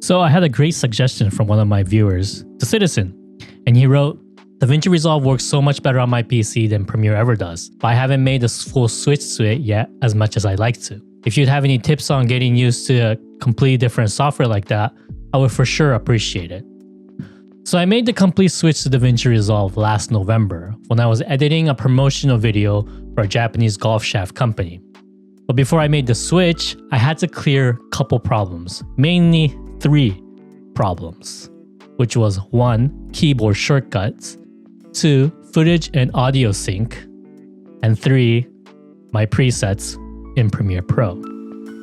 So I had a great suggestion from one of my viewers, the Citizen, and he wrote, DaVinci Resolve works so much better on my PC than Premiere ever does, but I haven't made a full switch to it yet as much as I'd like to. If you'd have any tips on getting used to a completely different software like that, I would for sure appreciate it. So I made the complete switch to DaVinci Resolve last November when I was editing a promotional video for a Japanese golf shaft company. But before I made the switch, I had to clear a couple problems, mainly 3 problems, which was 1, keyboard shortcuts, 2, footage and audio sync, and 3, my presets in Premiere Pro.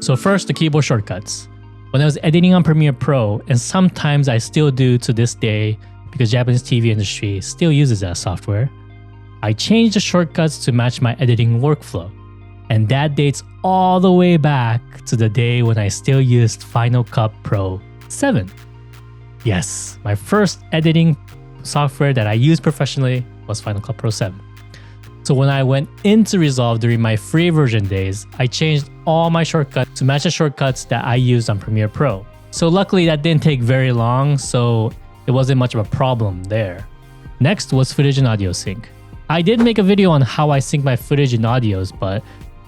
So first, the keyboard shortcuts. When I was editing on Premiere Pro, and sometimes I still do to this day because Japanese TV industry still uses that software, I changed the shortcuts to match my editing workflow. And that dates all the way back to the day when I still used Final Cut Pro 7. Yes, my first editing software that I used professionally was Final Cut Pro 7. So when I went into Resolve during my free version days, I changed all my shortcuts to match the shortcuts that I used on Premiere Pro. So luckily that didn't take very long, so it wasn't much of a problem there. Next was footage and audio sync. I did make a video on how I sync my footage and audios, but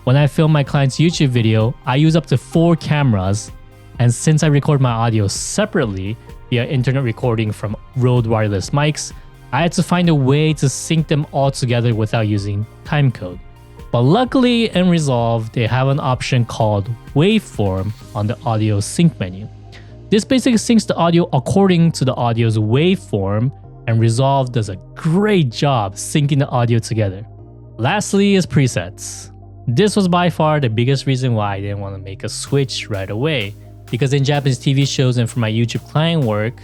when I film my client's YouTube video, I use up to 4 cameras, and since I record my audio separately via internet recording from Rode wireless mics, I had to find a way to sync them all together without using timecode. But luckily in Resolve, they have an option called Waveform on the audio sync menu. This basically syncs the audio according to the audio's waveform, and Resolve does a great job syncing the audio together. Lastly is presets. This was by far the biggest reason why I didn't want to make a switch right away, because in Japanese TV shows and for my YouTube client work,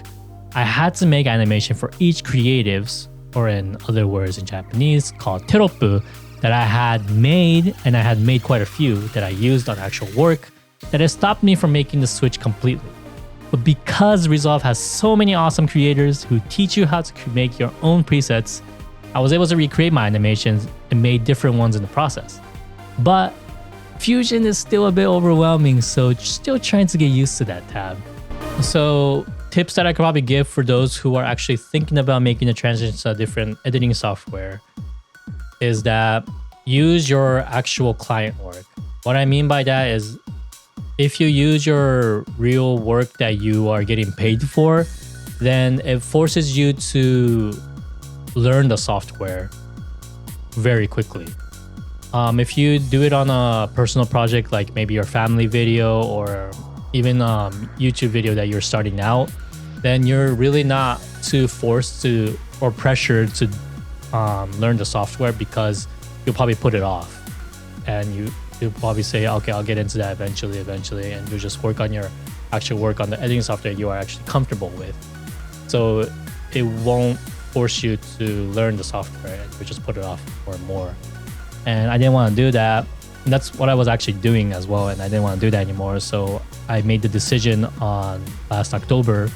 I had to make animation for each creatives, or in other words in Japanese, called teroppu, that I had made, and I had made quite a few that I used on actual work, that has stopped me from making the switch completely. But because Resolve has so many awesome creators who teach you how to make your own presets, I was able to recreate my animations and made different ones in the process. But Fusion is still a bit overwhelming, so still trying to get used to that tab. So tips that I could probably give for those who are actually thinking about making a transition to a different editing software is that use your actual client work. What I mean by that is if you use your real work that you are getting paid for, then it forces you to learn the software very quickly. If you do it on a personal project, like maybe your family video or even YouTube video that you're starting out, then you're really not too forced to or pressured to learn the software, because you'll probably put it off and you'll probably say, okay, I'll get into that eventually, and you'll just work on your actual work on the editing software you are actually comfortable with. So it won't force you to learn the software, and you just put it off more and more. And I didn't want to do that. And that's what I was actually doing as well, and I didn't want to do that anymore. So I made the decision on last October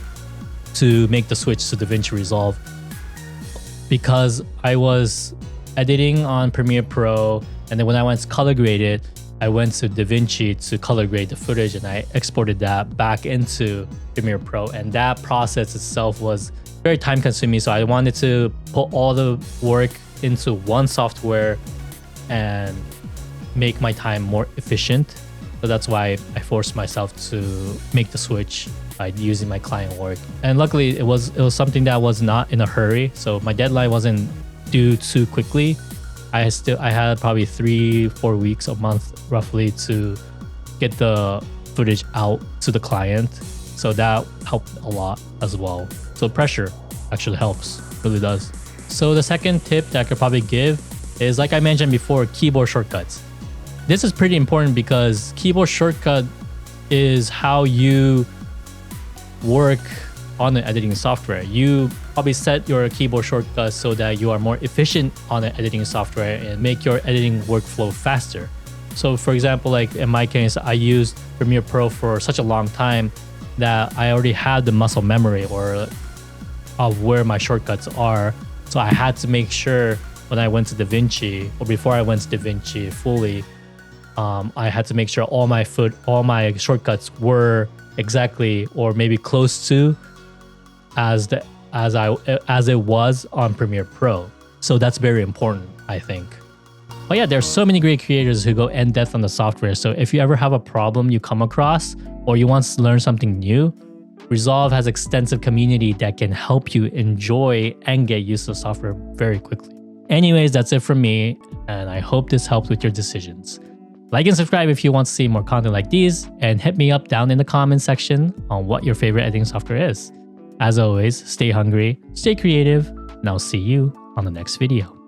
to make the switch to DaVinci Resolve, because I was editing on Premiere Pro, and then when I went to color grade it, I went to DaVinci to color grade the footage, and I exported that back into Premiere Pro. And that process itself was very time consuming. So I wanted to put all the work into one software and make my time more efficient. So that's why I forced myself to make the switch by using my client work. And luckily it was something that was not in a hurry. So my deadline wasn't due too quickly. I had probably 3-4 weeks, a month roughly, to get the footage out to the client. So that helped a lot as well. So pressure actually helps, really does. So the second tip that I could probably give is, like I mentioned before, keyboard shortcuts. This is pretty important because keyboard shortcut is how you work on the editing software. You probably set your keyboard shortcuts so that you are more efficient on the editing software and make your editing workflow faster. So for example, like in my case, I used Premiere Pro for such a long time that I already had the muscle memory of where my shortcuts are. So I had to make sure when I went to DaVinci, or before I went to DaVinci fully, I had to make sure all my shortcuts were exactly, or maybe close to as it was on Premiere Pro. So that's very important, I think. But yeah, there's so many great creators who go in depth on the software. So if you ever have a problem you come across or you want to learn something new, Resolve has extensive community that can help you enjoy and get used to the software very quickly. Anyways, that's it from me, and I hope this helped with your decisions. Like and subscribe if you want to see more content like these, and hit me up down in the comment section on what your favorite editing software is. As always, stay hungry, stay creative, and I'll see you on the next video.